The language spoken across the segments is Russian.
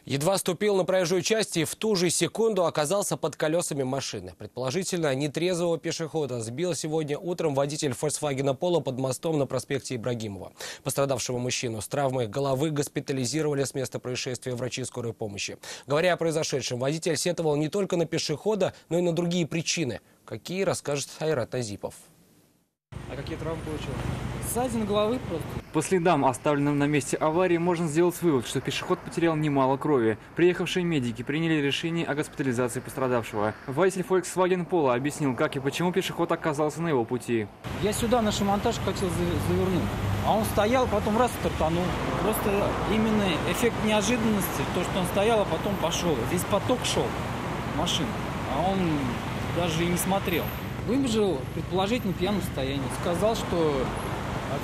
Едва ступил на проезжую часть и в ту же секунду оказался под колесами машины. Предположительно, нетрезвого пешехода сбил сегодня утром водитель Volkswagen Polo под мостом на проспекте Ибрагимова. Пострадавшего мужчину с травмой головы госпитализировали с места происшествия врачи скорой помощи. Говоря о произошедшем, водитель сетовал не только на пешехода, но и на другие причины. Какие, расскажет Айрат Азипов. А какие травмы получил? Ссадина головы просто. По следам, оставленным на месте аварии, можно сделать вывод, что пешеход потерял немало крови. Приехавшие медики приняли решение о госпитализации пострадавшего. Водитель Volkswagen Polo объяснил, как и почему пешеход оказался на его пути. Я сюда на шиномонтаж хотел завернуть, а он стоял, потом раз стартанул. Просто именно эффект неожиданности, то, что он стоял, а потом пошел. Здесь поток шел машин, а он даже и не смотрел. Выбежал, предположительно, в пьяном состоянии. Сказал, что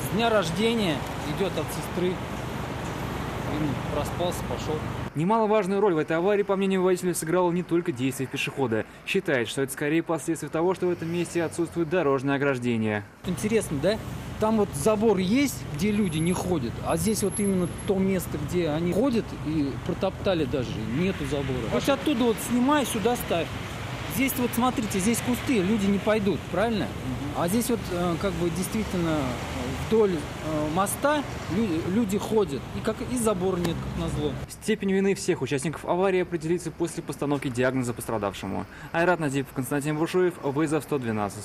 с дня рождения идет от сестры. И проспался, пошел. Немаловажную роль в этой аварии, по мнению водителя, сыграло не только действие пешехода. Считает, что это скорее последствия того, что в этом месте отсутствует дорожное ограждение. Интересно, да? Там вот забор есть, где люди не ходят, а здесь вот именно то место, где они ходят и протоптали даже, нету забора. Вот оттуда вот снимай, сюда ставь. Здесь вот смотрите, здесь кусты, люди не пойдут, правильно? А здесь вот как бы действительно вдоль моста люди ходят, и забора нет, как назло. Степень вины всех участников аварии определится после постановки диагноза пострадавшему. Айрат Азипов, Константин Бушуев, вызов 112.